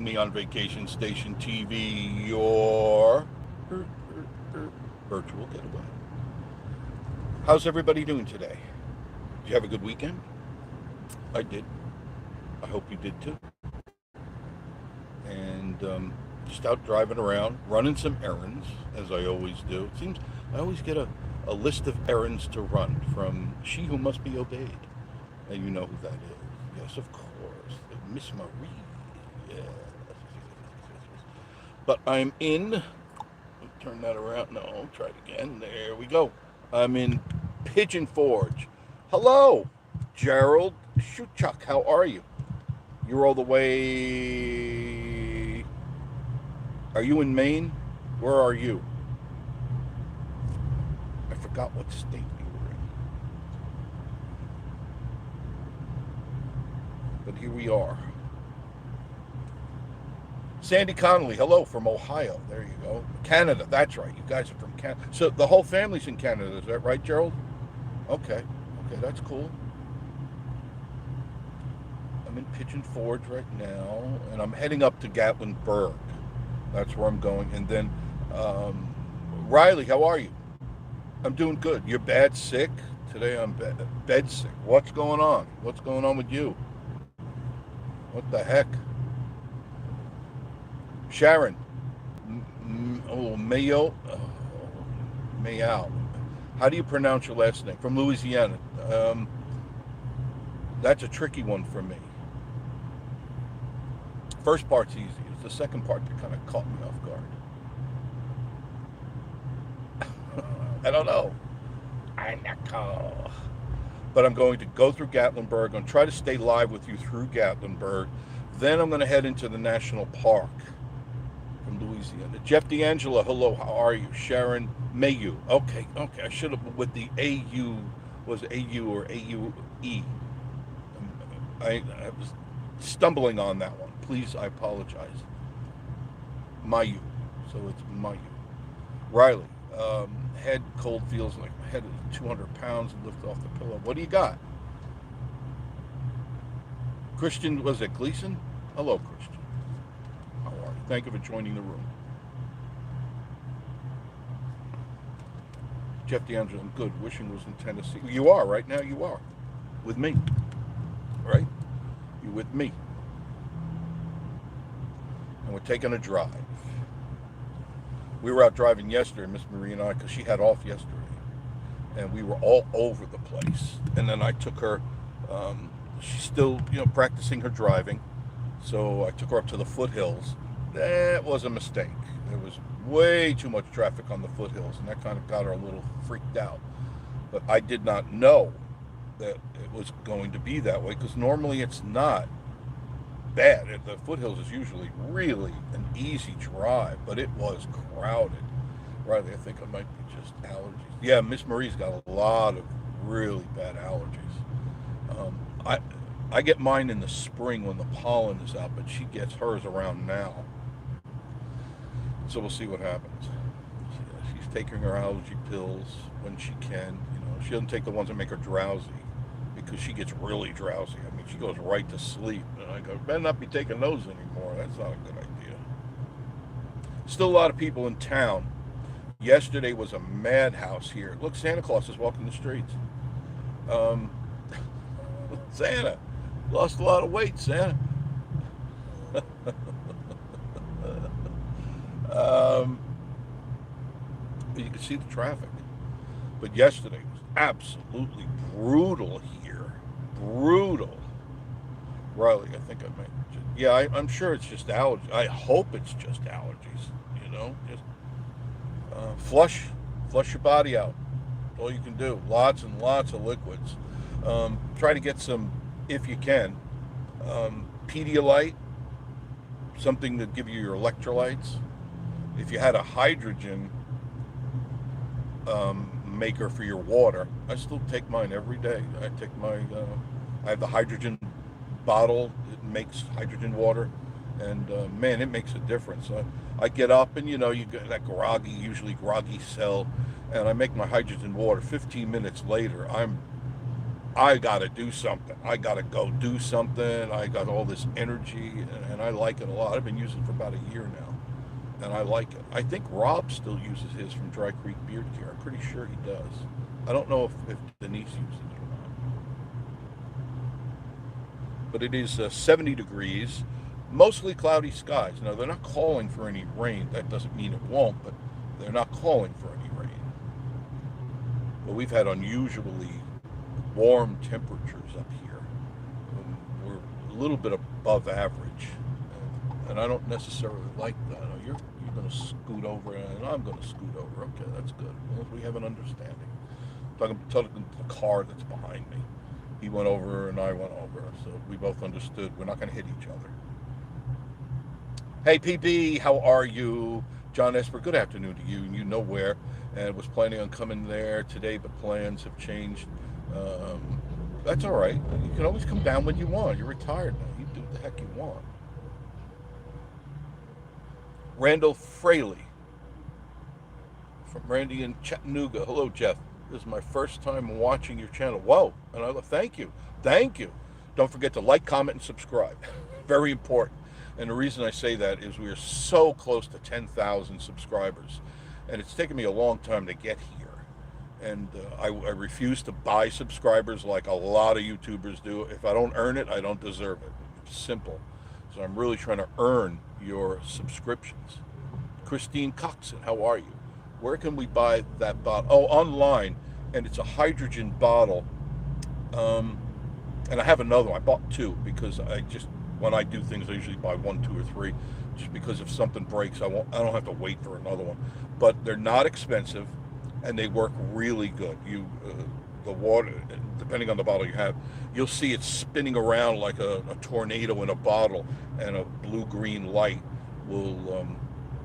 Me on Vacation Station TV, your virtual getaway. How's everybody doing today? Did you have a good weekend? I did. I hope you did too. And just out driving around, running some errands, as I always do. It seems I always get a list of errands to run from She Who Must Be Obeyed. And you know who that is. Yes, of course. Miss Marie. Yes. But I'm in, turn that around, no, try it again, there we go. I'm in Pigeon Forge. Hello, Gerald Shuchuk, how are you? You're all the way, are you in Maine? Where are you? I forgot what state you were in. But here we are. Sandy Connolly, hello from Ohio. There you go. Canada, that's right. You guys are from Canada. So the whole family's in Canada, is that right, Gerald? Okay. Okay, that's cool. I'm in Pigeon Forge right now, and I'm heading up to Gatlinburg. That's where I'm going. And then, Riley, how are you? I'm doing good. You're bad sick? Today I'm bed sick. What's going on? What's going on with you? What the heck? Sharon, Mayo, Mayal. How do you pronounce your last name? From Louisiana. That's a tricky one for me. First part's easy. It's the second part that kind of caught me off guard. I don't know. But I'm going to go through Gatlinburg. I'm going to try to stay live with you through Gatlinburg. Then I'm going to head into the national park. Louisiana. Jeff D'Angelo, hello, how are you? Sharon Mayu. Okay, I should have, with the AU, was AU or AUE? I was stumbling on that one. Please, I apologize. Mayu. So it's Mayu. Riley, head cold feels like my head is 200 pounds and lift off the pillow. What do you got? Christian, was it Gleason? Hello, Christian. Thank you for joining the room. Jeff D'Angelo, I'm good. Wishing was in Tennessee. You are, right now you are. With me. Right? You're with me. And we're taking a drive. We were out driving yesterday, Miss Marie and I, because she had off yesterday. And we were all over the place. And then I took her, she's still, practicing her driving. So I took her up to the foothills. That was a mistake. There was way too much traffic on the foothills, and that kind of got her a little freaked out. But I did not know that it was going to be that way, because normally it's not bad. The foothills is usually really an easy drive, but it was crowded. Riley, I think it might be just allergies. Yeah, Miss Marie's got a lot of really bad allergies. I get mine in the spring when the pollen is out, but she gets hers around now. So we'll see what happens. She's taking her allergy pills when she can. She doesn't take the ones that make her drowsy, because she gets really drowsy. I mean, she goes right to sleep. And I go, better not be taking those anymore. That's not a good idea. Still a lot of people in town. Yesterday was a madhouse here. Look, Santa Claus is walking the streets. Santa. Lost a lot of weight, Santa. You can see the traffic. But yesterday was absolutely brutal here. Brutal. Riley, I think I might. I'm sure it's just allergies. I hope it's just allergies. Just flush your body out. That's all you can do. Lots and lots of liquids. Try to get some, if you can, Pedialyte, something to give you your electrolytes. If you had a hydrogen maker for your water, I still take mine every day. I take I have the hydrogen bottle. It makes hydrogen water, and man, it makes a difference. I get up and you get that usually groggy cell, and I make my hydrogen water. 15 minutes later, I'm I got to do something. I got to go do something. I got all this energy, and I like it a lot. I've been using it for about a year now, and I like it. I think Rob still uses his from Dry Creek Beard Care. I'm pretty sure he does. I don't know if Denise uses it or not. But it is 70 degrees, mostly cloudy skies. Now, they're not calling for any rain. That doesn't mean it won't, but they're not calling for any rain. But we've had unusually warm temperatures up here. We're a little bit above average, and I don't necessarily like that. Oh, you're going to scoot over, and I'm going to scoot over. Okay, that's good. Well, we have an understanding. Talking to the car that's behind me. He went over and I went over, so we both understood we're not going to hit each other. Hey, PB, how are you? John Esper, good afternoon to you. You know where, and was planning on coming there today, but plans have changed. That's all right. You can always come down when you want. You're retired now. You do what the heck you want. Randall Fraley from Randy in Chattanooga. Hello, Jeff. This is my first time watching your channel. Whoa, and I thank you. Thank you. Don't forget to like, comment, and subscribe. Very important. And the reason I say that is we are so close to 10,000 subscribers. And it's taken me a long time to get here. And I refuse to buy subscribers like a lot of YouTubers do. If I don't earn it, I don't deserve it. It's simple. So I'm really trying to earn your subscriptions. Christine Coxon, how are you? Where can we buy that bottle? Oh, online. And it's a hydrogen bottle. And I have another one. I bought two because when I do things, I usually buy one, two, or three, just because if something breaks, I don't have to wait for another one. But they're not expensive, and they work really good. The water, depending on the bottle you have, you'll see it spinning around like a tornado in a bottle, and a blue-green light will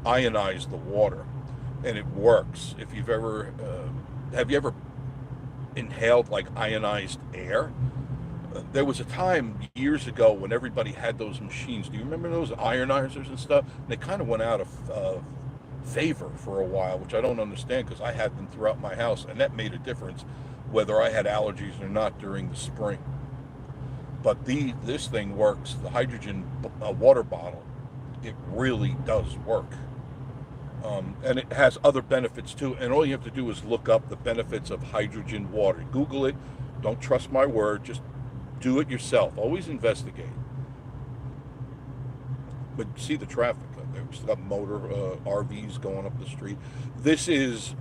ionize the water, and it works. If you've ever, have you ever inhaled like ionized air? There was a time years ago when everybody had those machines. Do you remember those ionizers and stuff? They kind of went out of favor for a while, which I don't understand because I had them throughout my house, and that made a difference whether I had allergies or not during the spring. But this thing works. The hydrogen water bottle, it really does work. And it has other benefits too. And all you have to do is look up the benefits of hydrogen water. Google it. Don't trust my word. Just do it yourself. Always investigate. But see the traffic. We've still got motor RVs going up the street. This is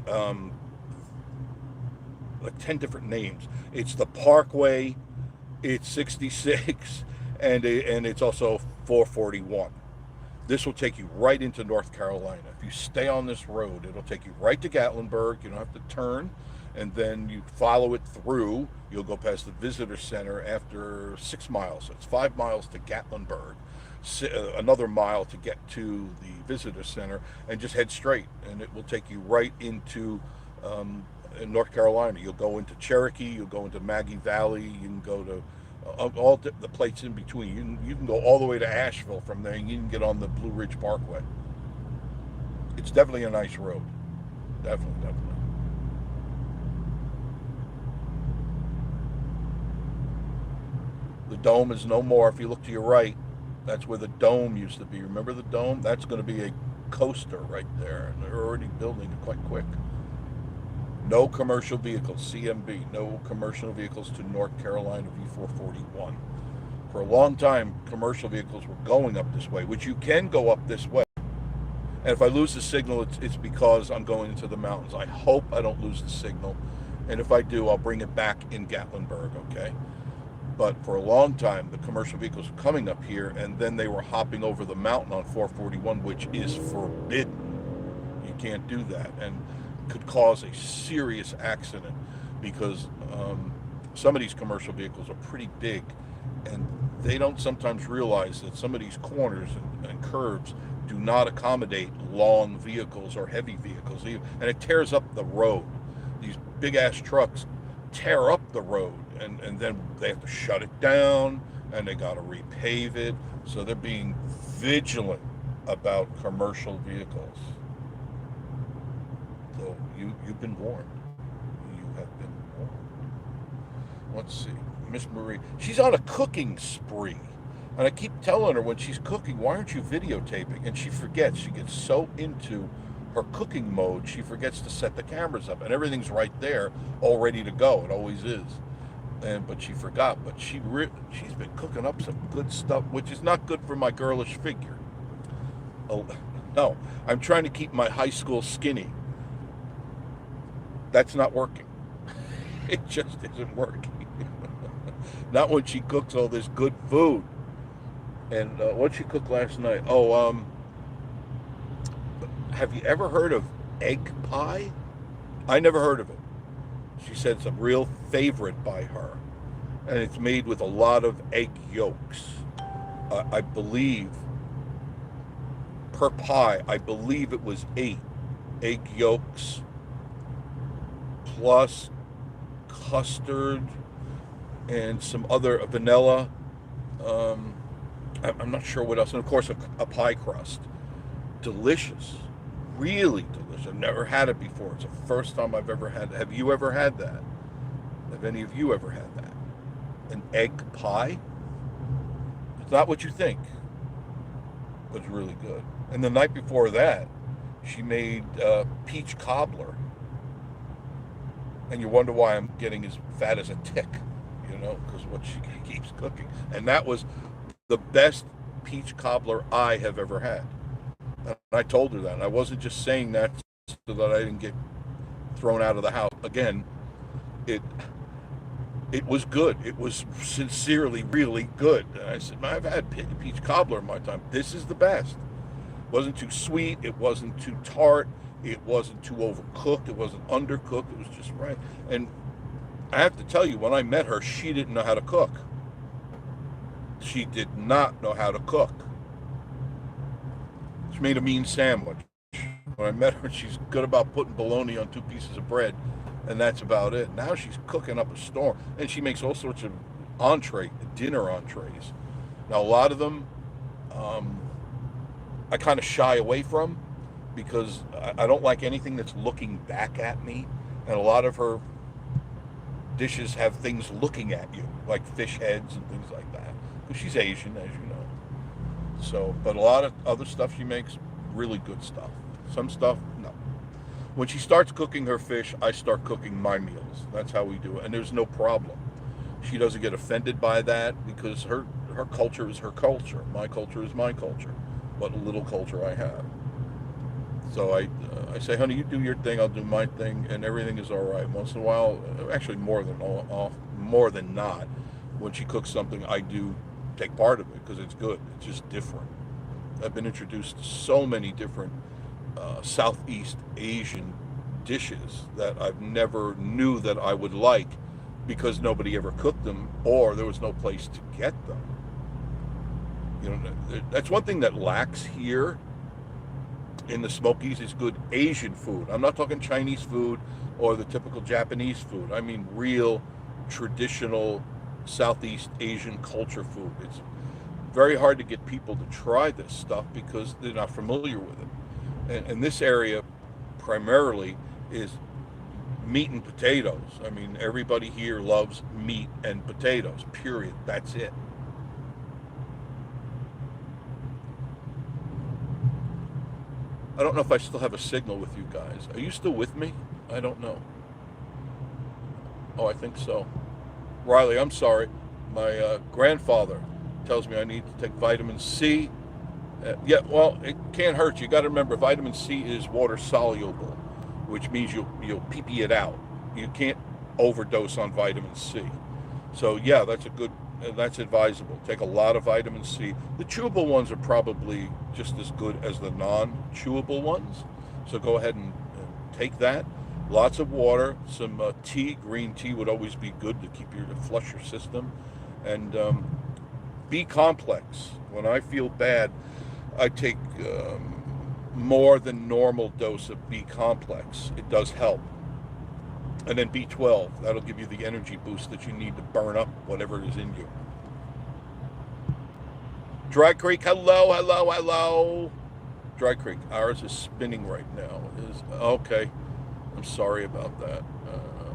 like 10 different names. It's the Parkway, it's 66, and it's also 441. This will take you right into North Carolina. If you stay on this road, it'll take you right to Gatlinburg. You don't have to turn. And then you follow it through. You'll go past the visitor center after 6 miles. So it's 5 miles to Gatlinburg, another mile to get to the visitor center, and just head straight. And it will take you right into North Carolina. You'll go into Cherokee. You'll go into Maggie Valley. You can go to all the places in between. You can go all the way to Asheville from there, and you can get on the Blue Ridge Parkway. It's definitely a nice road. Definitely. The dome is no more. If you look to your right, that's where the dome used to be. Remember the dome? That's going to be a coaster right there. And they're already building it quite quick. No commercial vehicles, CMB, no commercial vehicles to North Carolina V441. For a long time, commercial vehicles were going up this way, which you can go up this way. And if I lose the signal, it's because I'm going into the mountains. I hope I don't lose the signal. And if I do, I'll bring it back in Gatlinburg, okay? But for a long time, the commercial vehicles were coming up here, and then they were hopping over the mountain on 441, which is forbidden. You can't do that, and could cause a serious accident because some of these commercial vehicles are pretty big, and they don't sometimes realize that some of these corners and curves do not accommodate long vehicles or heavy vehicles, and it tears up the road. These big-ass trucks tear up the road, and then they have to shut it down, and they got to repave it. So they're being vigilant about commercial vehicles. So you've been warned. You have been warned. let's see, Miss Marie, she's on a cooking spree. And I keep telling her when she's cooking, why aren't you videotaping? And she forgets. She gets so into her cooking mode, she forgets to set the cameras up. And everything's right there, all ready to go. It always is. But she forgot. But she's been cooking up some good stuff, which is not good for my girlish figure. Oh, no, I'm trying to keep my high school skinny. That's not working. It just isn't working. Not when she cooks all this good food. And what she cooked last night? Oh, have you ever heard of egg pie? I never heard of it. She said it's a real favorite by her. And it's made with a lot of egg yolks. I believe, per pie, I believe it was 8 egg yolks plus custard and some other vanilla. I'm not sure what else. And of course, a pie crust. Delicious. Really delicious. I've never had it before. It's the first time I've ever had it. Have you ever had that? Have any of you ever had that? An egg pie? It's not what you think. But it's really good. And the night before that, she made peach cobbler. And you wonder why I'm getting as fat as a tick, because what she keeps cooking. And that was the best peach cobbler I have ever had. And I told her that. And I wasn't just saying that so that I didn't get thrown out of the house. Again, it was good. It was sincerely really good. And I said, I've had peach cobbler in my time. This is the best. It wasn't too sweet. It wasn't too tart. It wasn't too overcooked. It wasn't undercooked. It was just right. And I have to tell you, when I met her, she didn't know how to cook. She did not know how to cook. She made a mean sandwich. When I met her, she's good about putting bologna on 2 pieces of bread, and that's about it. Now she's cooking up a storm, and she makes all sorts of dinner entrees. Now, a lot of them I kind of shy away from because I don't like anything that's looking back at me, and a lot of her dishes have things looking at you, like fish heads and things like that, because she's Asian, as you know. So, but a lot of other stuff she makes, really good stuff. Some stuff, no. When she starts cooking her fish, I start cooking my meals. That's how we do it, and there's no problem. She doesn't get offended by that because her culture is her culture. My culture is my culture, what little culture I have. So I say, honey, you do your thing, I'll do my thing, and everything is all right. Once in a while, actually more than not, when she cooks something, I do take part of it because it's good. It's just different. I've been introduced to so many different Southeast Asian dishes that I've never knew that I would like because nobody ever cooked them or there was no place to get them. That's one thing that lacks here in the Smokies is good Asian food. I'm not talking Chinese food or the typical Japanese food. I mean real traditional Southeast Asian culture food. It's very hard to get people to try this stuff because they're not familiar with it. And this area primarily is meat and potatoes. I mean, everybody here loves meat and potatoes, period. That's it. I don't know if I still have a signal with you guys. Are you still with me? I don't know. Oh, I think so. Riley, I'm sorry. My grandfather tells me I need to take vitamin C. Yeah, well, it can't hurt. You got to remember, vitamin C is water soluble, which means you'll pee it out. You can't overdose on vitamin C. So yeah, that's advisable. Take a lot of vitamin C. The chewable ones are probably just as good as the non-chewable ones. So go ahead and take that. Lots of water, some tea. Green tea would always be good to flush your system. And B complex. When I feel bad, I take more than normal dose of B complex. It does help. And then B12. That'll give you the energy boost that you need to burn up whatever is in you. Dry Creek, hello. Dry Creek, ours is spinning right now. Okay. I'm sorry about that.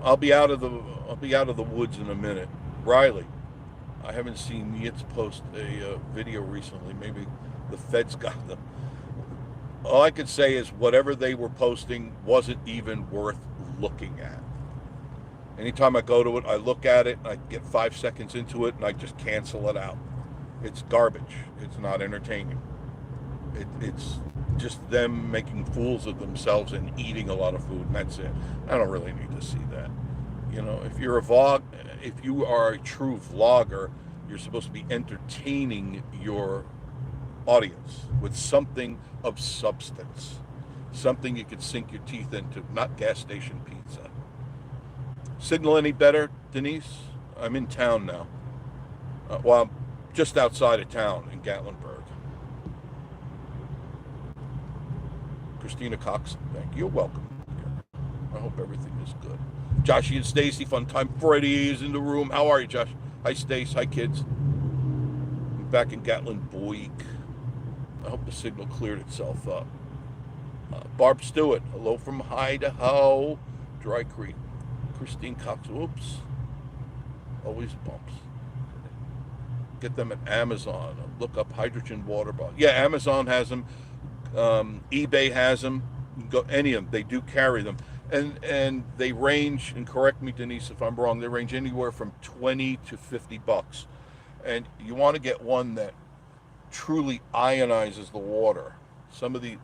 I'll be out of the woods in a minute. Riley, I haven't seen Yitz post a video recently. Maybe the feds got them. All I could say is whatever they were posting wasn't even worth looking at. Anytime I go to it, I look at it, and I get 5 seconds into it, and I just cancel it out. It's garbage. It's not entertaining. It's just them making fools of themselves and eating a lot of food, and that's it. I don't really need to see that. You know, if you are a true vlogger, you're supposed to be entertaining your audience with something of substance, something you could sink your teeth into, not gas station pizza. Signal any better, Denise? I'm in town now. Well, I'm just outside of town in Gatlinburg. Christina Cox, thank you. You're welcome. I hope everything is good. Joshy and Stacy, fun time. Freddie is in the room. How are you, Josh? Hi, Stace. Hi, kids. I'm back in Gatlinburg. I hope the signal cleared itself up. Barb Stewart, hello from Idaho. Dry Creek. Christine Cox, whoops. Always bumps. Get them at Amazon. Look up hydrogen water bottle. Yeah, Amazon has them. eBay has them. Go any of them. They do carry them, and they range. And correct me, Denise, if I'm wrong. They range anywhere from $20 to $50. And you want to get one that truly ionizes the water.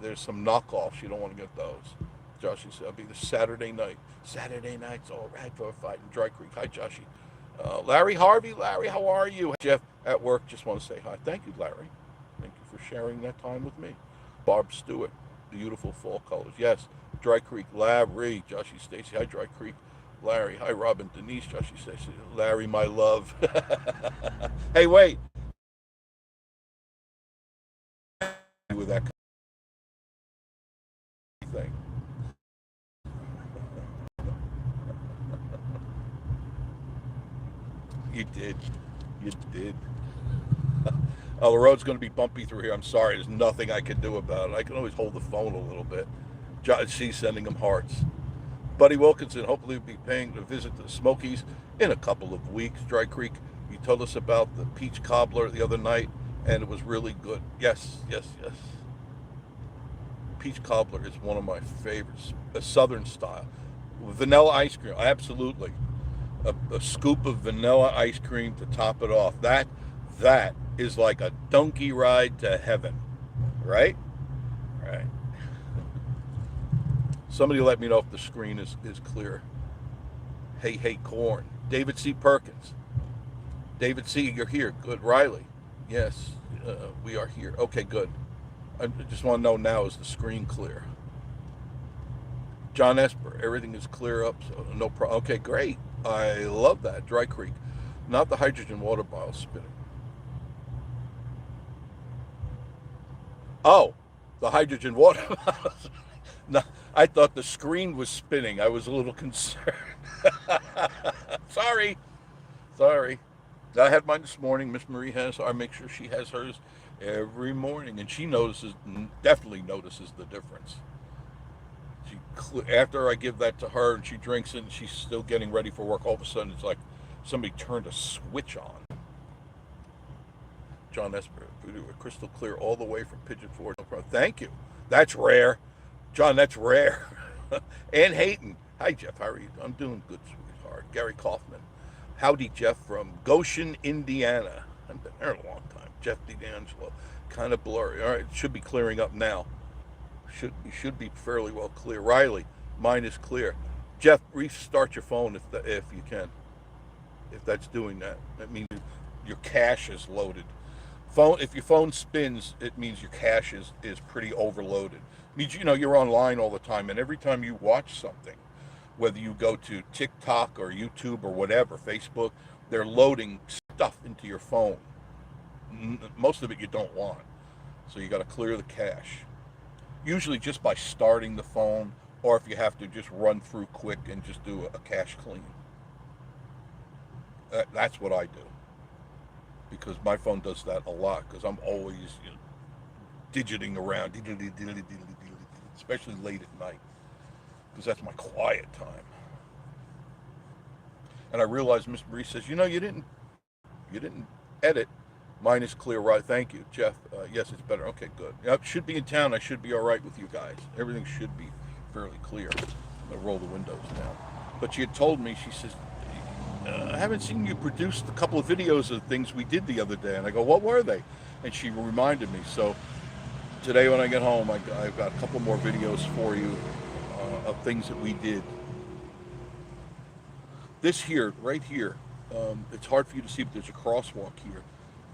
There's some knockoffs. You don't want to get those. Joshy said, I'll be the Saturday night. Saturday night's all right for a fight in Dry Creek. Hi, Joshy. Larry Harvey. Larry, how are you? Jeff at work. Just want to say hi. Thank you, Larry. Thank you for sharing that time with me. Barb Stewart. Beautiful fall colors. Yes. Dry Creek. Larry. Joshy Stacy. Hi, Dry Creek. Larry. Hi, Robin. Denise. Joshy Stacy. Larry, my love. Hey, wait. With that thing. You did. You did. Oh, the road's going to be bumpy through here. I'm sorry. There's nothing I can do about it. I can always hold the phone a little bit. She's sending them hearts. Buddy Wilkinson, hopefully we'll be paying a visit to the Smokies in a couple of weeks. Dry Creek, you told us about the peach cobbler the other night, and it was really good. Yes, yes, yes. Peach cobbler is one of my favorites. A southern style. Vanilla ice cream, absolutely. A scoop of vanilla ice cream to top it off. That is like a donkey ride to heaven, right? Right. Somebody let me know if the screen is clear. Hey, corn. David C. Perkins. David C., you're here. Good. Riley. Yes, we are here. Okay, good. I just want to know now, is the screen clear? John Esper, everything is clear up, so no problem. Okay, great. I love that. Dry Creek. Not the hydrogen water bottle spinning. Oh, the hydrogen water bottle. No, I thought the screen was spinning. I was a little concerned. Sorry. I had mine this morning. Miss Marie has. I make sure she has hers every morning, and she definitely notices the difference. After I give that to her and she drinks it and she's still getting ready for work, all of a sudden it's like somebody turned a switch on. John Esper, crystal clear all the way from Pigeon Forge. No problem. Thank you. That's rare. John, that's rare. Ann Hayton. Hi, Jeff. How are you? I'm doing good, sweetheart. Gary Kaufman. Howdy, Jeff, from Goshen, Indiana. I've been there a long time. Jeff DeAngelo. Kind of blurry. All right, it should be clearing up now. Should be fairly well clear. Riley, mine is clear. Jeff, restart your phone if you can. If that's doing that, that means your cache is loaded. If your phone spins, it means your cache is pretty overloaded. It means you're online all the time, and every time you watch something, whether you go to TikTok or YouTube or whatever, Facebook, they're loading stuff into your phone. Most of it you don't want, so you got to clear the cache. Usually just by starting the phone, or if you have to just run through quick and just do a cache clean. That's what I do, because my phone does that a lot, because I'm always digiting around, especially late at night, because that's my quiet time. And I realized Miss Marie says, you didn't edit. Mine is clear, right? Thank you, Jeff. Yes, it's better. Okay, good. Yep, should be in town. I should be all right with you guys. Everything should be fairly clear. I'll roll the windows down. But she had told me, she says, I haven't seen you produce a couple of videos of things we did the other day. And I go, what were they? And she reminded me. So today when I get home, I've got a couple more videos for you of things that we did. This here, right here, it's hard for you to see, but there's a crosswalk here.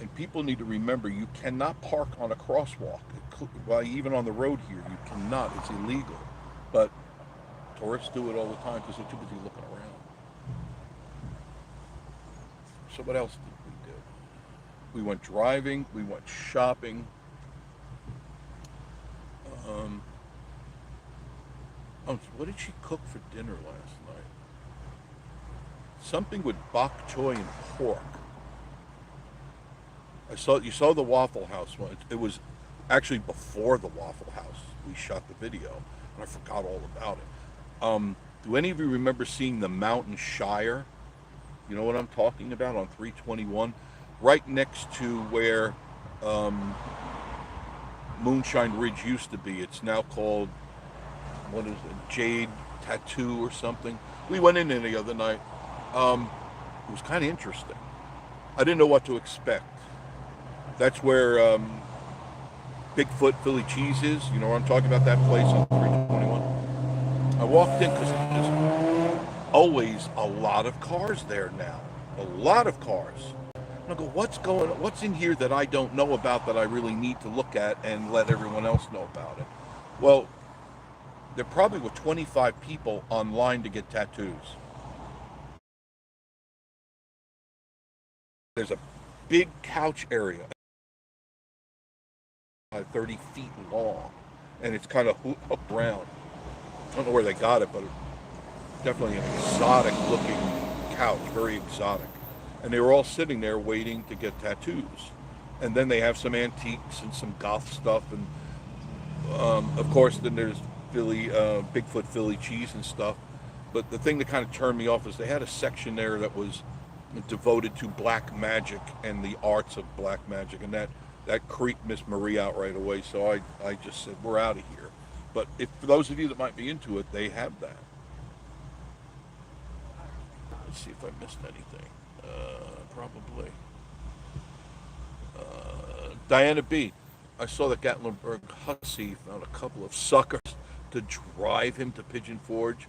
And people need to remember, you cannot park on a crosswalk. Well, even on the road here, you cannot. It's illegal. But tourists do it all the time because they're too busy looking around. So what else did we do? We went driving. We went shopping. What did she cook for dinner last night? Something with bok choy and pork. You saw the Waffle House one. It was actually before the Waffle House. We shot the video, and I forgot all about it. Do any of you remember seeing the Mountain Shire? You know what I'm talking about, on 321, right next to where Moonshine Ridge used to be. It's now called, what is it, Jade Tattoo or something. We went in there the other night. It was kind of interesting. I didn't know what to expect. That's where Bigfoot Philly Cheese is. You know where I'm talking about, that place on 321? I walked in because there's always a lot of cars there now. A lot of cars. And I go, what's in here that I don't know about that I really need to look at and let everyone else know about it? Well, there probably were 25 people online to get tattoos. There's a big couch area, 30 feet long, and it's kind of hooked around. I don't know where they got it, but definitely an exotic looking couch, very exotic. And they were all sitting there waiting to get tattoos. And then they have some antiques and some goth stuff, and of course then there's Bigfoot Philly cheese and stuff. But the thing that kind of turned me off is they had a section there that was devoted to black magic and the arts of black magic, and that creeped Miss Marie out right away. So I just said, we're out of here. But for those of you that might be into it, they have that. Let's see if I missed anything. Probably. Diana B. I saw that Gatlinburg hussy found a couple of suckers to drive him to Pigeon Forge,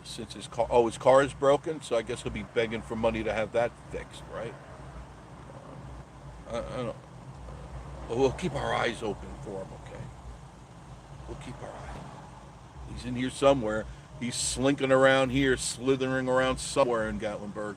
since his car is broken, so I guess he'll be begging for money to have that fixed, right? I don't. We'll keep our eyes open for him, okay? We'll keep our eyes. He's in here somewhere. He's slinking around here, slithering around somewhere in Gatlinburg.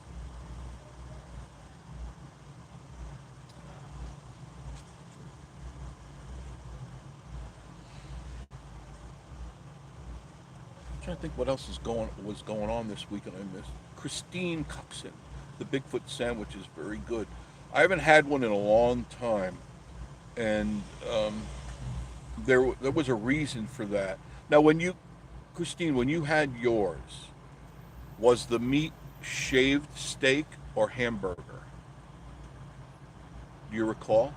I'm trying to think what else was going on this weekend I missed. Christine Coxon, the Bigfoot sandwich is very good. I haven't had one in a long time, and there was a reason for that. Now, Christine, when you had yours, was the meat shaved steak or hamburger? Do you recall?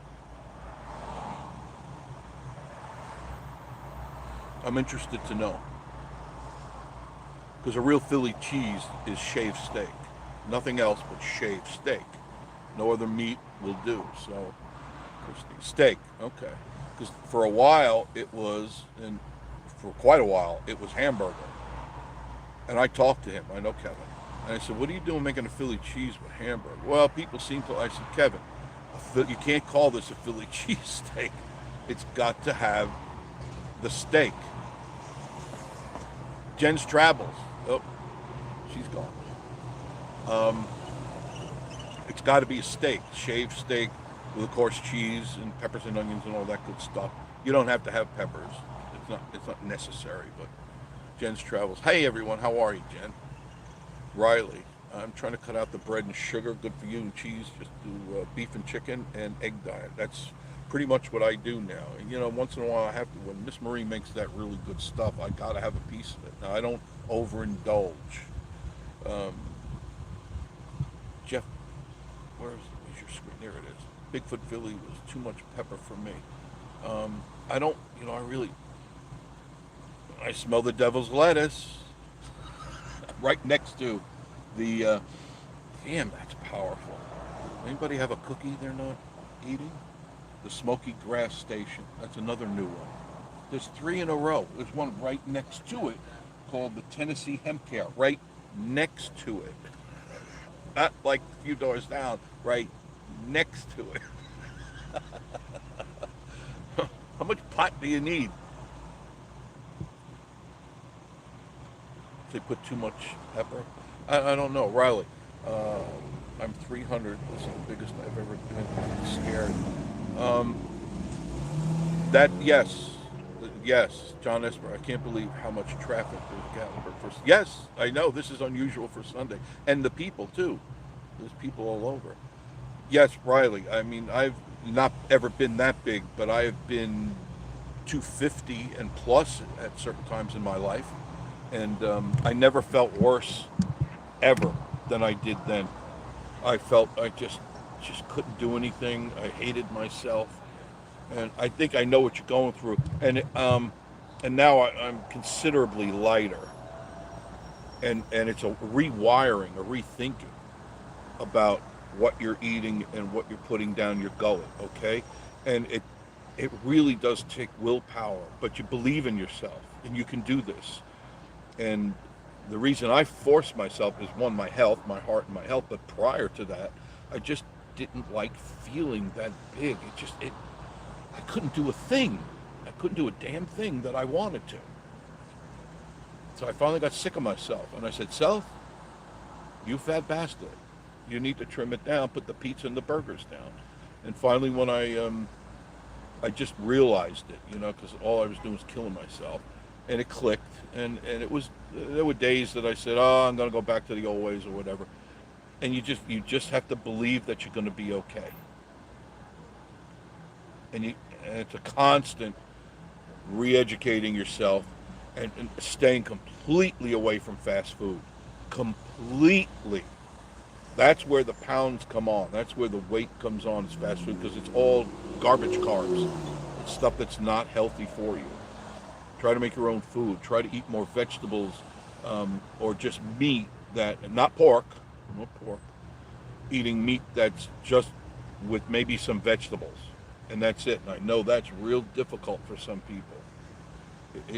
I'm interested to know. Because a real Philly cheese is shaved steak. Nothing else but shaved steak. No other meat will do. So, steak, okay. Because for a while it was, and for quite a while, it was hamburger. And I talked to him, I know Kevin. And I said, what are you doing making a Philly cheese with hamburger? Well, people seem to, I said, Kevin, you can't call this a Philly cheese steak. It's got to have the steak. Jen's Travels. Oh, she's gone. It's got to be a steak, shaved steak with, of course, cheese and peppers and onions and all that good stuff. You don't have to have peppers. It's not necessary. But Jen's Travels. Hey everyone, how are you, Jen? Riley. I'm trying to cut out the bread and sugar. Good for you, and cheese. Just do beef and chicken and egg diet. That's pretty much what I do now. And, you know, once in a while I have to, when Miss Marie makes that really good stuff, I gotta have a piece of it. Now, I don't overindulge. where's your screen? There it is. Bigfoot Philly was too much pepper for me. I don't, I smell the devil's lettuce right next to the, damn, that's powerful. Anybody have a cookie they're not eating? The Smoky Grass Station. That's another new one. There's 3 in a row. There's one right next to it called the Tennessee Hemp Care, right next to it. Not like a few doors down, right next to it. How much pot do you need? If they put too much pepper? I don't know. Riley, I'm 300. This is the biggest I've ever been. I'm scared. Yes, John Esper. I can't believe how much traffic there's at Gatlinburg. Yes, I know this is unusual for Sunday, and the people too. There's people all over. Yes, Riley. I mean, I've not ever been that big, but I have been 250 and plus at certain times in my life, and I never felt worse ever than I did then. I felt I just couldn't do anything. I hated myself, and I think I know what you're going through. And now I'm considerably lighter, and it's a rewiring, a rethinking about what you're eating and what you're putting down your gullet. Okay, and it really does take willpower, but you believe in yourself and you can do this. And the reason I forced myself is one, my health, my heart and my health, but prior to that, I just didn't like feeling that big. I couldn't do a thing. I couldn't do a damn thing that I wanted to. So I finally got sick of myself and I said, self, you fat bastard, you need to trim it down, put the pizza and the burgers down. And finally when I just realized it, because all I was doing was killing myself. And it clicked, and there were days that I said, oh, I'm going to go back to the old ways or whatever. And you just have to believe that you're going to be okay. And it's a constant re-educating yourself and staying completely away from fast food. Completely. That's where the pounds come on. That's where the weight comes on, is fast food, because it's all garbage carbs. It's stuff that's not healthy for you. Try to make your own food. Try to eat more vegetables, or just meat not pork, eating meat that's just with maybe some vegetables, and that's it. And I know that's real difficult for some people,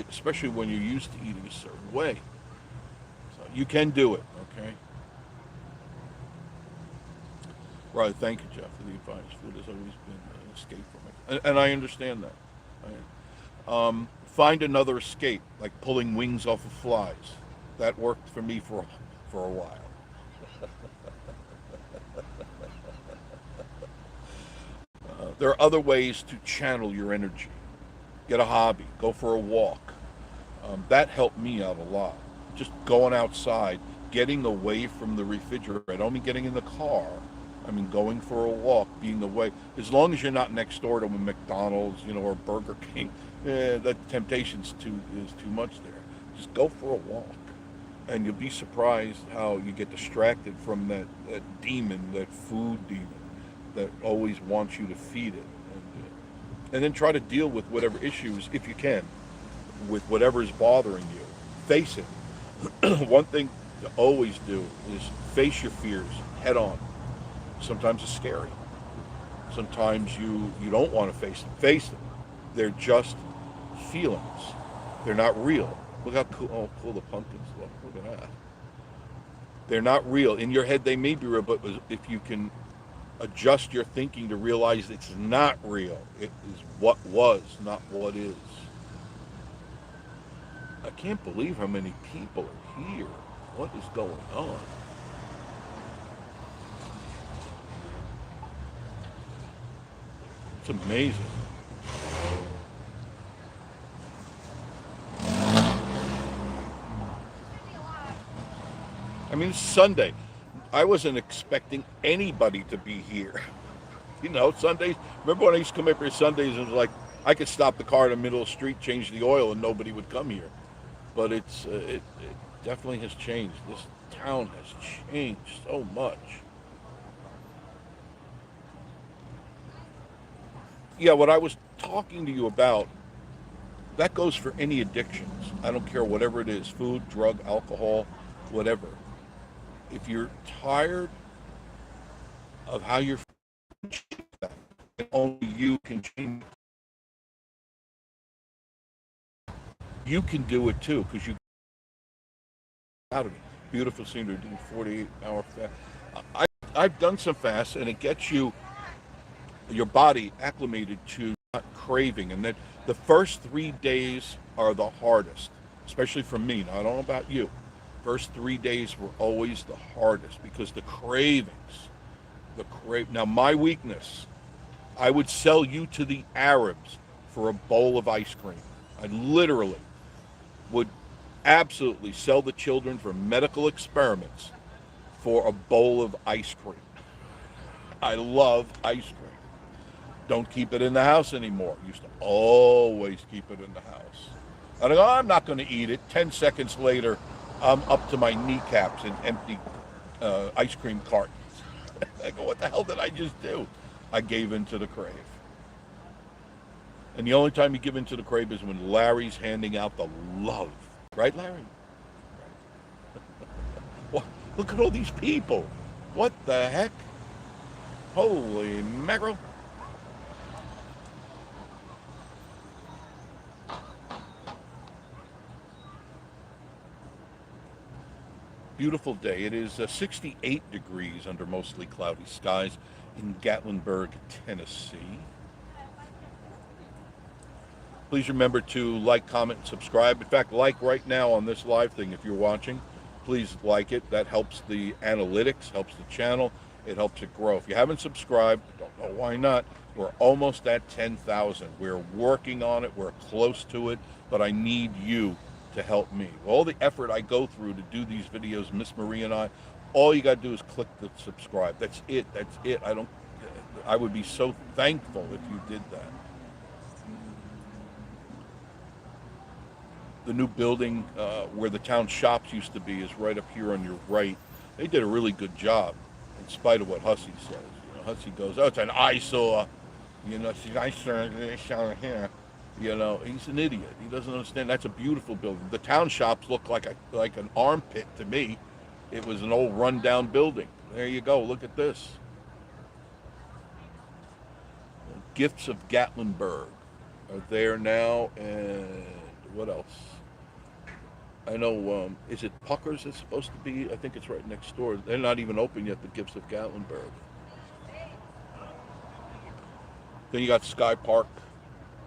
especially when you're used to eating a certain way. So you can do it, okay? Right, thank you, Jeff, for the advice. Food has always been an escape for me, and I understand that. Find another escape, like pulling wings off of flies. That worked for me for a while. There are other ways to channel your energy. Get a hobby, go for a walk. That helped me out a lot. Just going outside, getting away from the refrigerator. I don't mean getting in the car. I mean going for a walk, being away. As long as you're not next door to a McDonald's, or Burger King, that temptation's is too much there. Just go for a walk, and you'll be surprised how you get distracted from that demon, that food demon, that always wants you to feed it. And then try to deal with whatever issues, if you can, with whatever is bothering you. Face it. One thing to always do is face your fears head on. Sometimes it's scary. Sometimes you don't want to face them. Face them. They're just feelings. They're not real. Look how cool the pumpkins look. Look at that. They're not real. In your head they may be real, but if you can adjust your thinking to realize it's not real, it is what was, not what is. I can't believe how many people are here. What is going on? It's amazing. I mean, it's Sunday. I wasn't expecting anybody to be here. Sundays, remember when I used to come up here Sundays and it was like, I could stop the car in the middle of the street, change the oil, and nobody would come here. But it definitely has changed. This town has changed so much. Yeah, what I was talking to you about, that goes for any addictions. I don't care whatever it is, food, drug, alcohol, whatever. If you're tired of how you're feeling, and only you can change, you can do it too, because you out of it. Beautiful scenery, doing 48-hour fast. I, I've done some fasts, and it gets you your body acclimated to not craving, and that the first 3 days are the hardest, especially for me. Now, I don't know about you. First 3 days were always the hardest because the cravings, Now, my weakness, I would sell you to the Arabs for a bowl of ice cream. I literally would absolutely sell the children for medical experiments for a bowl of ice cream. I love ice cream. Don't keep it in the house anymore. Used to always keep it in the house. And I go, I'm not going to eat it. 10 seconds later, I'm up to my kneecaps in empty ice cream cartons. I go, what the hell did I just do? I gave in to the crave. And the only time you give in to the crave is when Larry's handing out the love. Right, Larry? Well, look at all these people. What the heck? Holy mackerel. Beautiful day. It is 68 degrees under mostly cloudy skies in Gatlinburg, Tennessee. Please remember to like, comment, and subscribe. In fact, like right now on this live thing if you're watching. Please like it. That helps the analytics, helps the channel. It helps it grow. If you haven't subscribed, I don't know why not. We're almost at 10,000. We're working on it. We're close to it. But I need you to help me. All the effort I go through to do these videos, Miss Marie and I, all you got to do is click the subscribe. That's it. That's it. I would be so thankful if you did that. The new building where the town shops used to be is right up here on your right. They did a really good job, in spite of what Hussey says. Hussey goes, "Oh, it's an eyesore." It's an eyesore here. He's an idiot. He doesn't understand. That's a beautiful building. The town shops look like an armpit to me. It was an old rundown building. There you go. Look at this. Gifts of Gatlinburg are there now, and what else? I know, is it Pucker's it's supposed to be? I think it's right next door. They're not even open yet, the Gifts of Gatlinburg. Then you got Sky Park.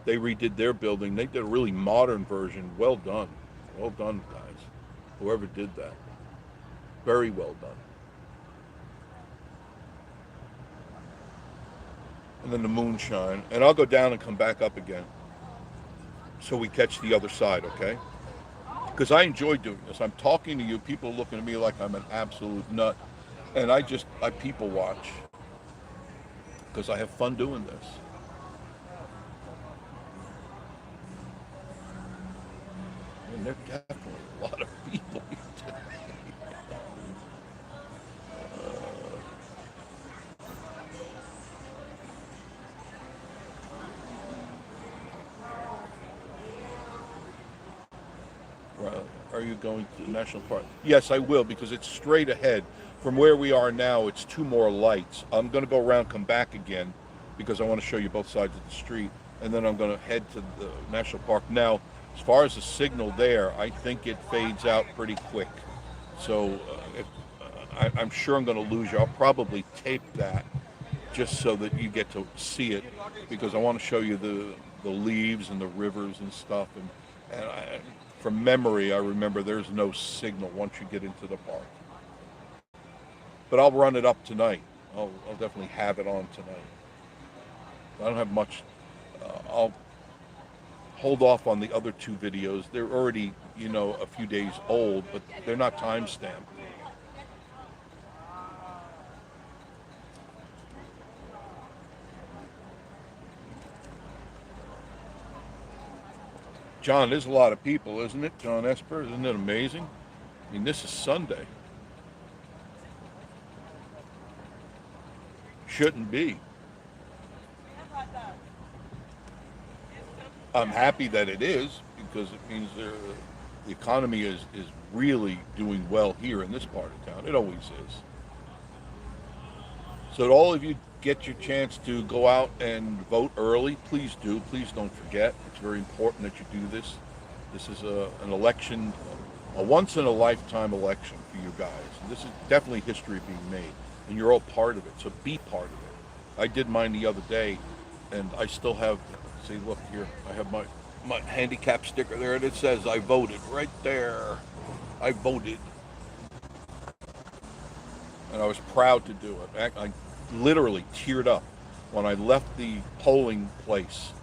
They redid their building. They did a really modern version. Well done. Well done, guys. Whoever did that. Very well done. And then the moonshine. And I'll go down and come back up again so we catch the other side, okay? Because I enjoy doing this. I'm talking to you. People are looking at me like I'm an absolute nut. And I people watch because I have fun doing this. And there are definitely a lot of people here today. Are you going to the National Park? Yes, I will, because it's straight ahead. From where we are now, it's 2 more lights. I'm going to go around, come back again, because I want to show you both sides of the street. And then I'm going to head to the National Park. Now, as far as the signal there, I think it fades out pretty quick. So I'm sure I'm going to lose you. I'll probably tape that just so that you get to see it, because I want to show you the leaves and the rivers and stuff. And from memory, I remember there's no signal once you get into the park. But I'll run it up tonight. I'll definitely have it on tonight. I don't have much. I'll hold off on the other 2 videos. They're already, a few days old, but they're not time-stamped. John, there's a lot of people, isn't it? John Esper, isn't it amazing? I mean, this is Sunday. Shouldn't be. I'm happy that it is because it means the economy is really doing well here in this part of town. It always is. So, to all of you get your chance to go out and vote early, please do. Please don't forget. It's very important that you do this. This is an election, a once in a lifetime election for you guys. And this is definitely history being made, and you're all part of it. So be part of it. I did mine the other day, and I still have. See, look here. I have my handicap sticker there, and it says I voted right there. I voted, and I was proud to do it. I literally teared up when I left the polling place.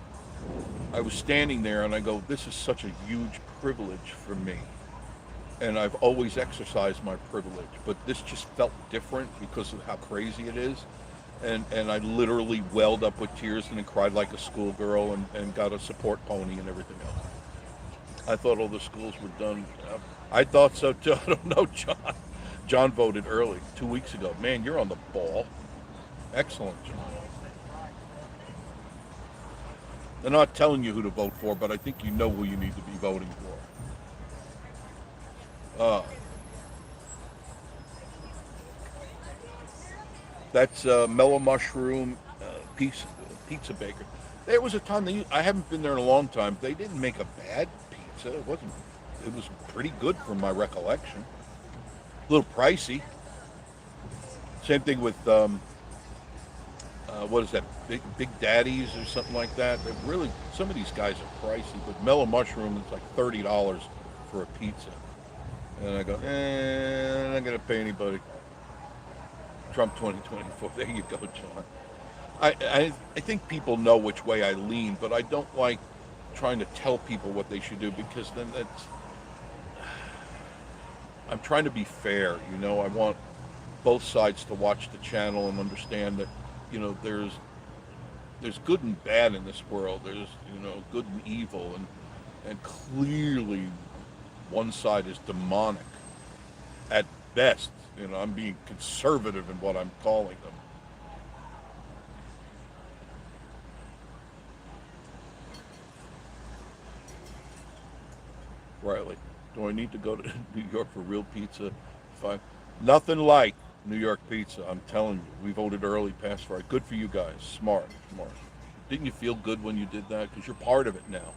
I was standing there, and I go, "This is such a huge privilege for me." And I've always exercised my privilege, but this just felt different because of how crazy it is. And I literally welled up with tears and then cried like a schoolgirl and got a support pony and everything else. I thought all the schools were done. I thought so too. I don't know, John. John voted early 2 weeks ago. Man, you're on the ball. Excellent, John. They're not telling you who to vote for, but I think you know who you need to be voting for. That's Mellow Mushroom Pizza Baker. There was a time I haven't been there in a long time. They didn't make a bad pizza. It wasn't. It was pretty good from my recollection. A little pricey. Same thing with what is that? Big Daddies or something like that. They're really, some of these guys are pricey, but Mellow Mushroom is like $30 for a pizza. And I go, I'm not gonna pay anybody. Trump 2024. There you go, John. I think people know which way I lean, but I don't like trying to tell people what they should do because then I'm trying to be fair. I want both sides to watch the channel and understand that, there's good and bad in this world. There's, good and evil, and clearly one side is demonic at best. I'm being conservative in what I'm calling them. Riley, do I need to go to New York for real pizza? Fine. Nothing like New York pizza. I'm telling you. We voted early, past Friday. Good for you guys. Smart. Didn't you feel good when you did that? Because you're part of it now.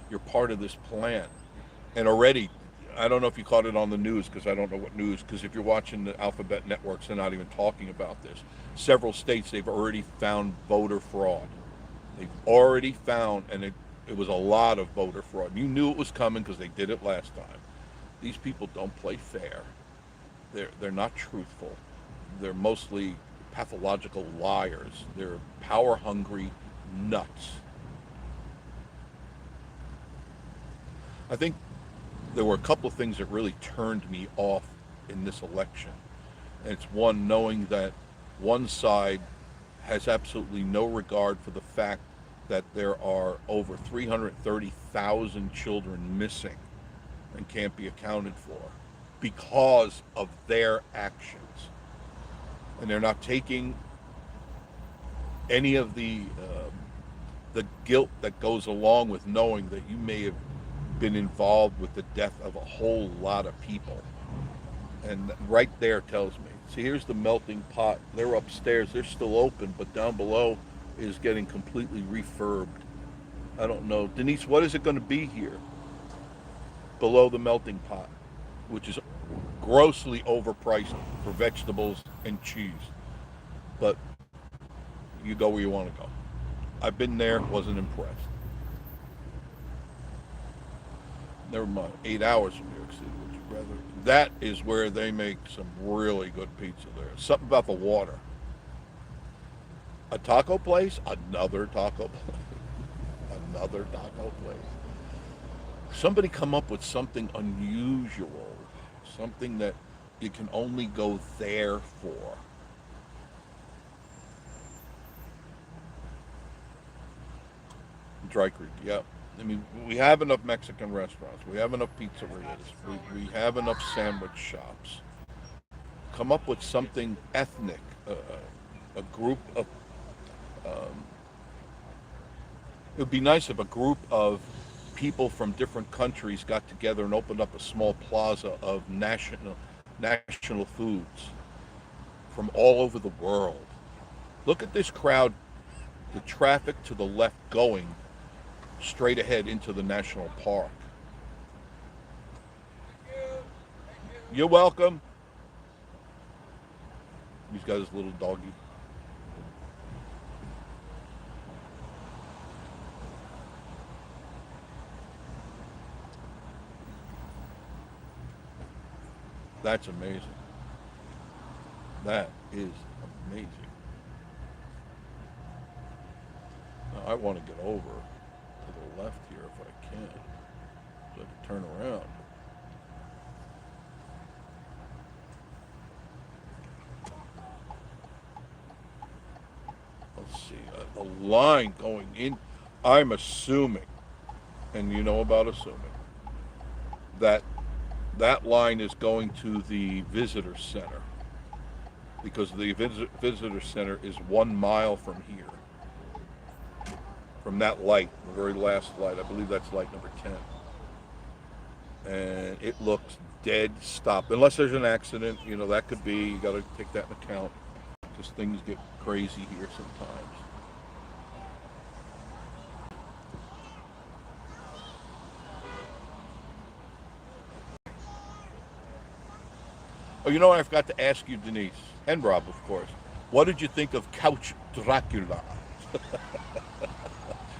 You're part of this plan. And already, I don't know if you caught it on the news, because I don't know what news, because if you're watching the alphabet networks, they're not even talking about this. Several states, they've already found voter fraud. They've already found, and it was a lot of voter fraud. You knew it was coming because they did it last time. These people don't play fair. They're not truthful. They're mostly pathological liars. They're power-hungry nuts. I think there were a couple of things that really turned me off in this election. And it's one, knowing that one side has absolutely no regard for the fact that there are over 330,000 children missing and can't be accounted for because of their actions. And they're not taking any of the guilt that goes along with knowing that you may have been involved with the death of a whole lot of people. And right there tells me, see, here's the melting pot. They're upstairs. They're still open, but down below is getting completely refurbed. I don't know. Denise, what is it going to be here below the melting pot, which is grossly overpriced for vegetables and cheese? But you go where you want to go. I've been there, wasn't impressed. Never mind, 8 hours from New York City, would you rather? That is where they make some really good pizza there. Something about the water. A taco place, another taco place, another taco place. Somebody come up with something unusual, something that you can only go there for. Dry Creek, yeah. I mean, we have enough Mexican restaurants. We have enough pizzerias. We have enough sandwich shops. Come up with something ethnic, a group of It would be nice if a group of people from different countries got together and opened up a small plaza of national foods from all over the world. Look at this crowd, the traffic to the left going straight ahead into the national park. You're welcome. He's got his little doggy. That's amazing. That is amazing. Now, I want to get over to the left here if I can, so I can turn around. Let's see, the line going in, I'm assuming, and you know about assuming, that that line is going to the visitor center, because the visitor center is 1 mile from here, from that light, the very last light. I believe that's light number 10. And it looks dead stop, unless there's an accident. You know, that could be, you got to take that in account, because things get crazy here sometimes. Oh, you know what? I forgot to ask you, Denise, and Rob, of course. What did you think of Couch Dracula?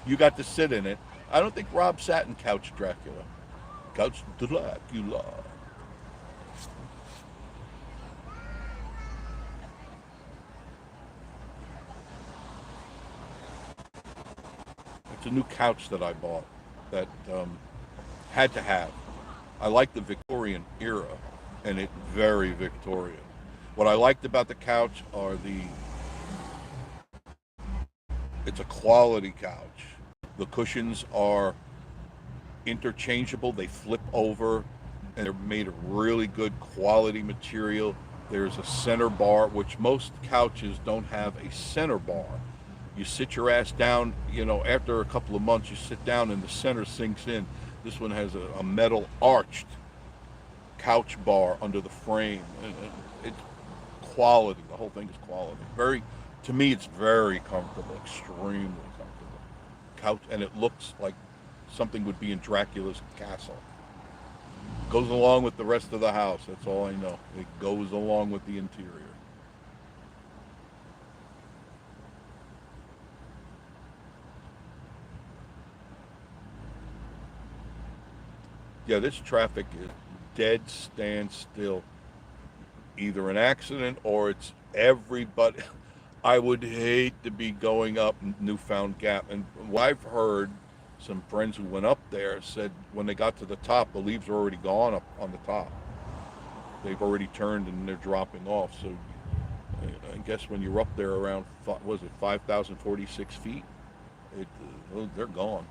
You got to sit in it. I don't think Rob sat in Couch Dracula. Couch Dracula. It's a new couch that I bought that had to have. I like the Victorian era, and it's very Victorian. What I liked about the couch are it's a quality couch. The cushions are interchangeable. They flip over, and they're made of really good quality material. There's a center bar, which most couches don't have a center bar. You sit your ass down, you know, after a couple of months, you sit down and the center sinks in. This one has a metal arched couch bar under the frame. And it's quality. The whole thing is quality. To me, it's very comfortable, extremely comfortable. Couch, and it looks like something would be in Dracula's castle. Goes along with the rest of the house. That's all I know. It goes along with the interior. Yeah, this traffic is dead standstill. Either an accident or it's everybody. I would hate to be going up Newfound Gap. And what I've heard, some friends who went up there said when they got to the top, the leaves were already gone up on the top. They've already turned and they're dropping off. So I guess when you're up there around, was it 5,046 feet? They're gone.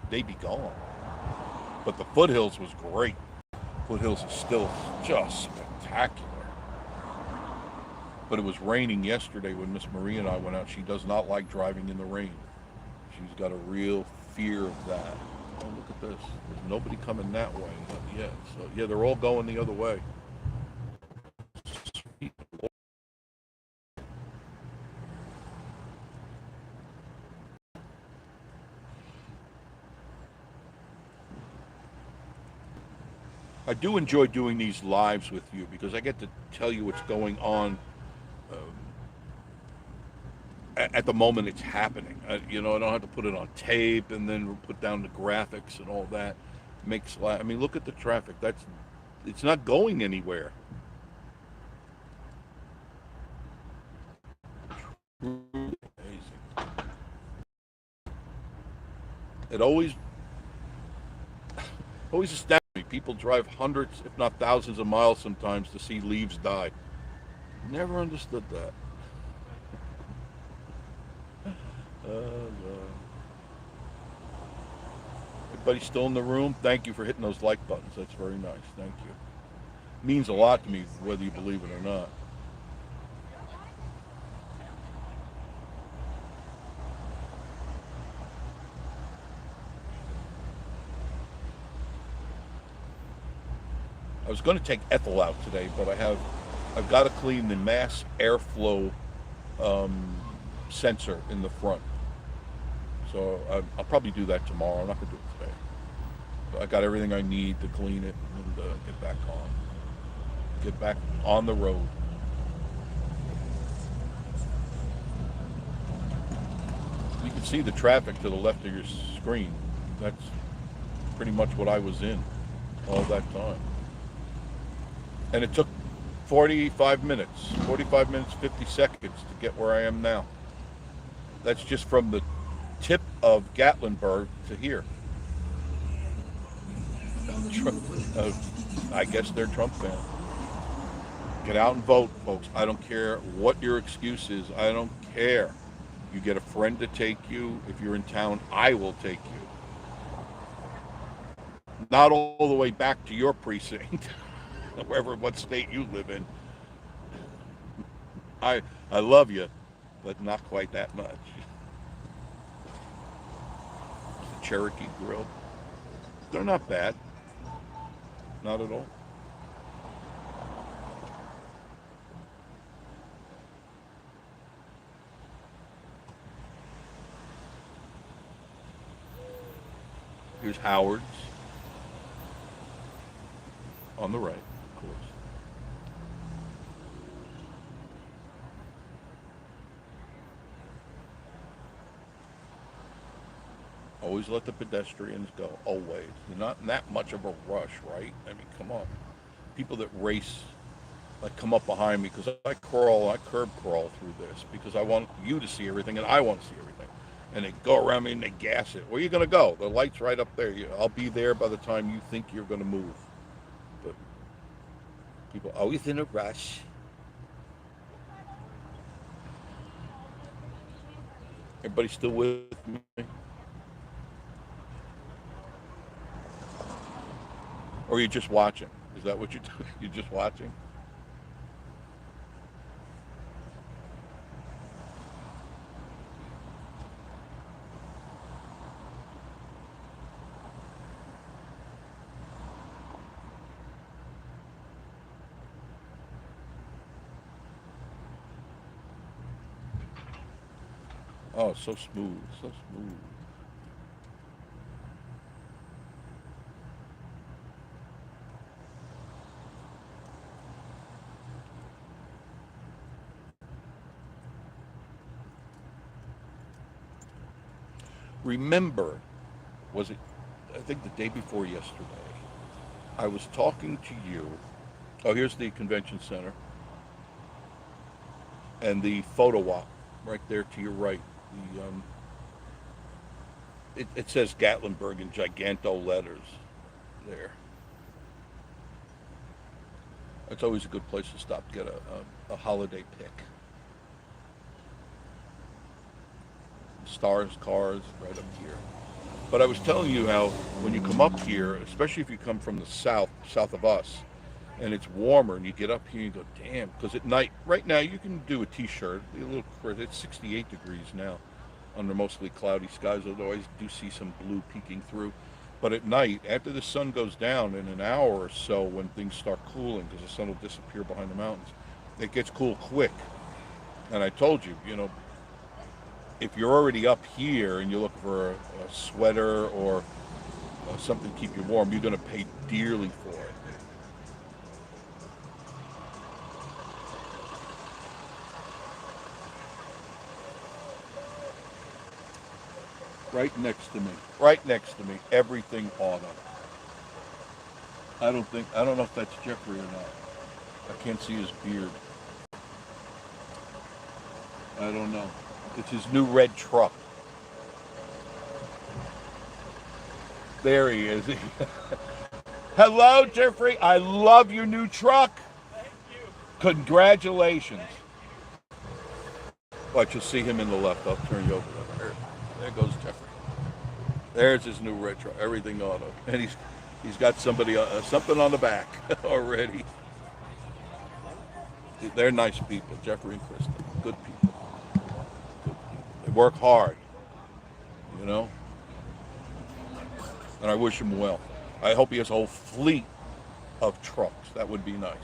They be gone. But the foothills was great. Foothills is still just spectacular. But it was raining yesterday when Miss Marie and I went out. She does not like driving in the rain. She's got a real fear of that. Oh, look at this. There's nobody coming that way yet. So, yeah, they're all going the other way. Sweet Lord. I do enjoy doing these lives with you because I get to tell you what's going on at the moment it's happening. You know, I don't have to put it on tape and then put down the graphics and all that. I mean, look at the traffic. It's not going anywhere. Amazing. It always astounds me. People drive hundreds, if not thousands of miles sometimes to see leaves die. Never understood that. Everybody still in the room? Thank you for hitting those like buttons. That's very nice. Thank you. It means a lot to me, whether you believe it or not. I was going to take Ethel out today, but I've got to clean the mass airflow um, sensor in the front. So I'll probably do that tomorrow. I'm not going to do it today. So I got everything I need to clean it and get back on the road. You can see the traffic to the left of your screen. That's pretty much what I was in all that time. And it took 45 minutes, 50 seconds to get where I am now. That's just from the tip of Gatlinburg to here. I guess they're Trump fans. Get out and vote, folks. I don't care what your excuse is. I don't care. You get a friend to take you. If you're in town, I will take you. Not all the way back to your precinct, what state you live in. I love you, but not quite that much. The Cherokee Grill. They're not bad. Not at all. Here's Howard's on the right, of course. Always let the pedestrians go, always. You're not in that much of a rush, right? I mean, come on. People that race, like, come up behind me because I curb crawl through this because I want you to see everything and I want to see everything. And they go around me and they gas it. Where are you going to go? The light's right up there. I'll be there by the time you think you're going to move. But people always in a rush. Everybody still with me? Or are you just watching? Is that what you're doing? You're just watching? Oh, so smooth, so smooth. Remember, was it, I think the day before yesterday, I was talking to you. Oh, here's the convention center and the photo op right there to your right. It says Gatlinburg in giganto letters there. That's always a good place to stop to get a holiday pic. Stars, cars, right up here. But I was telling you how when you come up here, especially if you come from the south of us, and it's warmer, and you get up here and you go, damn, because at night, right now, you can do a t-shirt, it's 68 degrees now under mostly cloudy skies, although I do see some blue peeking through. But at night, after the sun goes down in an hour or so, when things start cooling, because the sun will disappear behind the mountains, it gets cool quick. And I told you, if you're already up here and you're looking for a sweater or something to keep you warm, you're going to pay dearly for it. Right next to me, everything auto. I don't know if that's Jeffrey or not. I can't see his beard. I don't know. It's his new red truck. There he is. Hello, Jeffrey. I love your new truck. Thank you. Congratulations. Watch, you'll see him in the left. I'll turn you over there. There goes Jeffrey. There's his new red truck. Everything auto. And he's got something on the back already. They're nice people, Jeffrey and Kristen. Good people. They work hard, and I wish him well. I hope he has a whole fleet of trucks. That would be nice.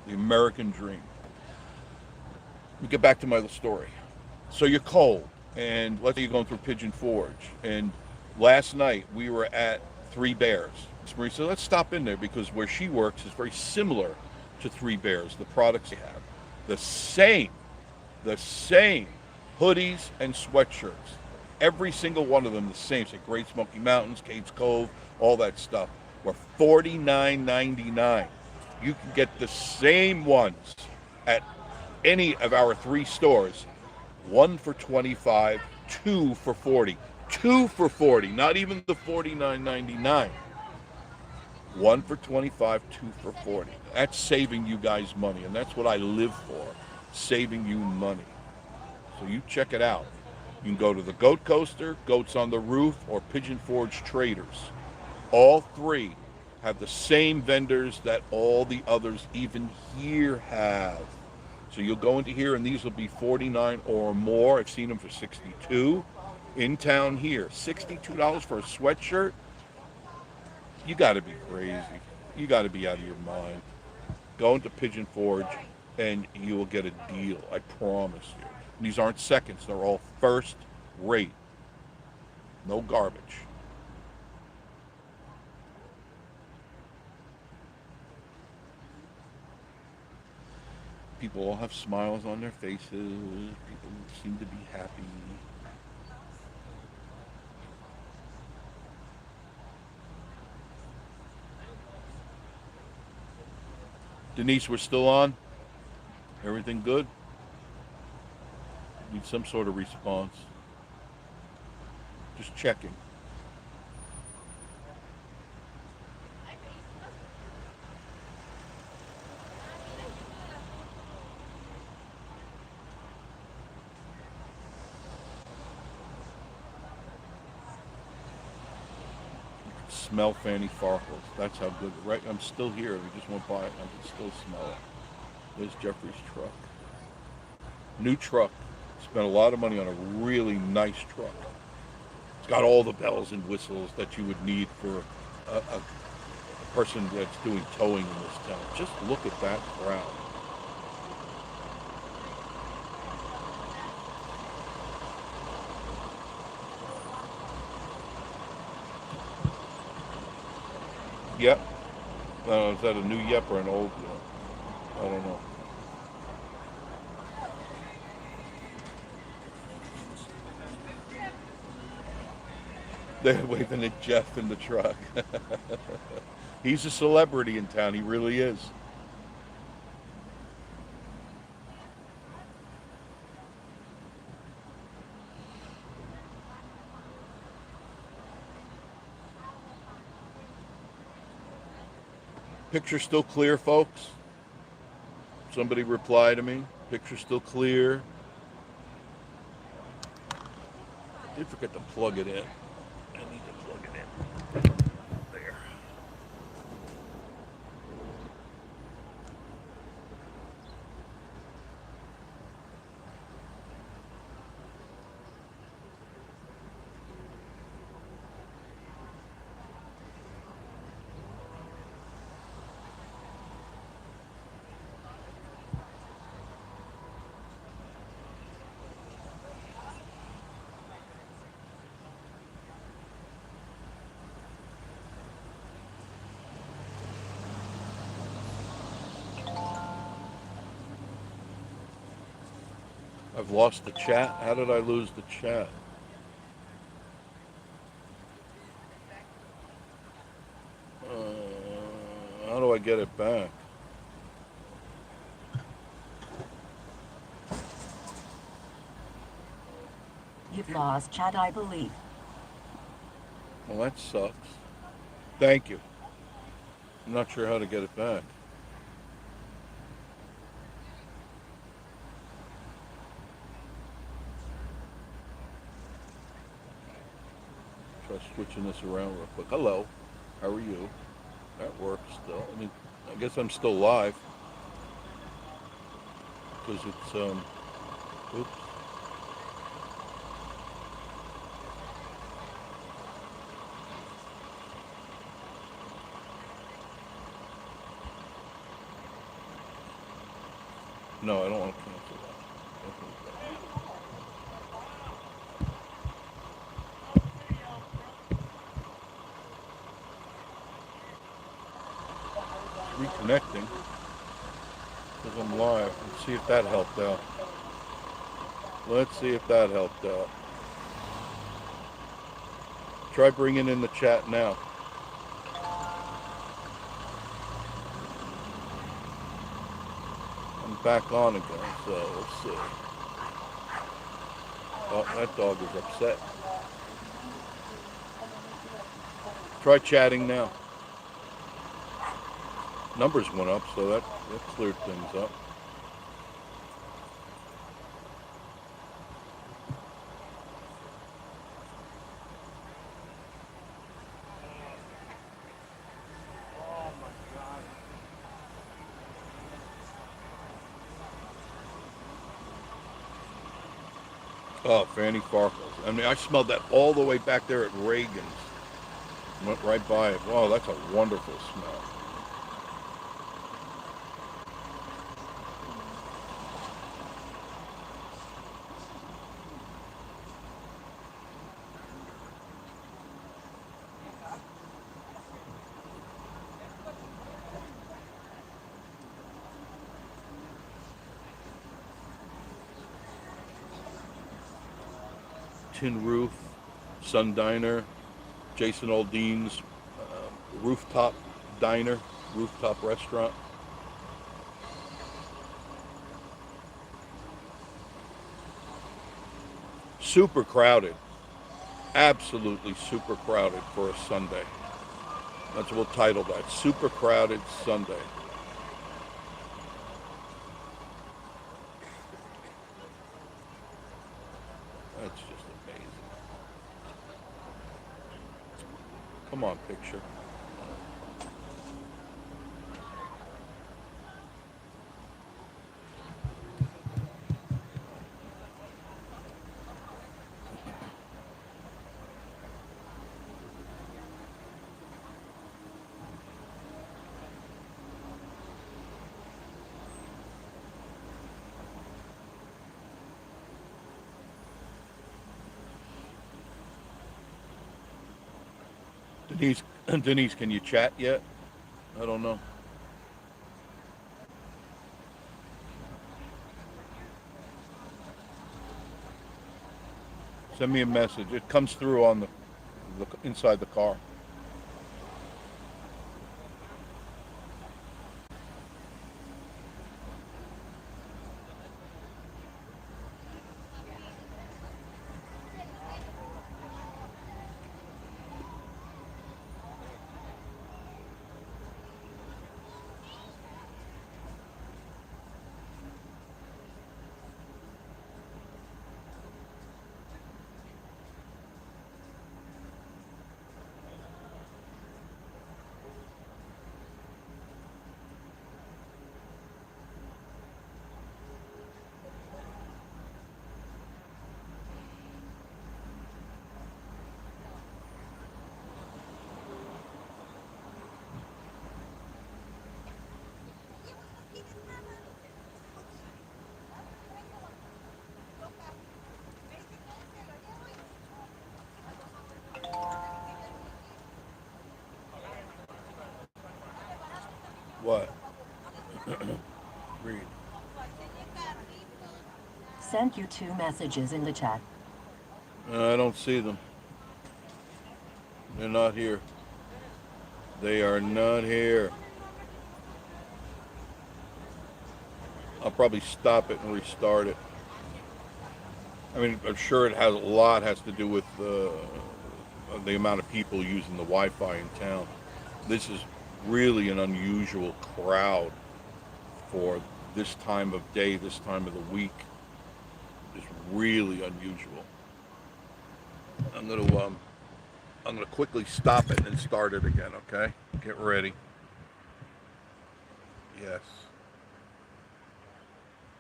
The American dream. Let me get back to my story. So you're cold, and let's say you're going through Pigeon Forge, and last night we were at Three Bears. Miss Marie said, let's stop in there because where she works is very similar to Three Bears. The products they have, the same, the same hoodies and sweatshirts. Every single one of them the same. Say Great Smoky Mountains, Cates Cove, all that stuff. Were $49.99. You can get the same ones at any of our 3 stores. One for 25, two for 40. Two for 40, not even the $49.99. One for 25, two for 40. That's saving you guys money, and that's what I live for, saving you money. So you check it out. You can go to the Goat Coaster, Goats on the Roof, or Pigeon Forge Traders. All 3 have the same vendors that all the others even here have. So you'll go into here, and these will be 49 or more. I've seen them for 62 in town here. $62 for a sweatshirt? You got to be crazy. You got to be out of your mind. Go into Pigeon Forge, and you will get a deal. I promise you. And these aren't seconds. They're all first rate. No garbage. People all have smiles on their faces. People seem to be happy. Denise, we're still on? Everything good? Need some sort of response. Just checking. Smell Fanny Farkles. That's how good. Right, I'm still here. We just went by it. I can still smell it. There's Jeffrey's truck. New truck. Spent a lot of money on a really nice truck. It's got all the bells and whistles that you would need for a person that's doing towing in this town. Just look at that crowd. Yep. Is that a new Yep or an old Yep? I don't know. They're waving at Jeff in the truck. He's a celebrity in town. He really is. Picture still clear, folks? Somebody reply to me. Picture still clear. I did forget to plug it in. I need to plug it in. There. I've lost the chat. How did I lose the chat? How do I get it back? You've lost chat, I believe. Well, that sucks. Thank you. I'm not sure how to get it back. Try switching this around real quick. Hello. How are you? That works still. I mean, I guess I'm still live. Because it's, oops. No, I don't want to cancel that. Reconnecting because I'm live. Let's see if that helped out. Let's see if that helped out. Try bringing in the chat now. I'm back on again, so let's see. Oh, that dog is upset. Try chatting now. Numbers went up, so that cleared things up. Oh, Fanny Farkles. I mean, I smelled that all the way back there at Reagan's. Went right by it. Wow, that's a wonderful smell. Tin Roof, Sun Diner, Jason Aldean's rooftop diner, rooftop restaurant. Super crowded. Absolutely super crowded for a Sunday. That's what we'll title that. Super crowded Sunday. That's just amazing. Come on, picture. Denise, can you chat yet? I don't know. Send me a message. It comes through on the inside the car. What? Read. Sent you 2 messages in the chat. I don't see them. They're not here. They are not here. I'll probably stop it and restart it. I mean, I'm sure it has a lot has to do with the amount of people using the Wi-Fi in town. This is really an unusual crowd for this time of day, this time of the week. It's really unusual. I'm gonna quickly stop it and start it again. Okay, get ready. Yes.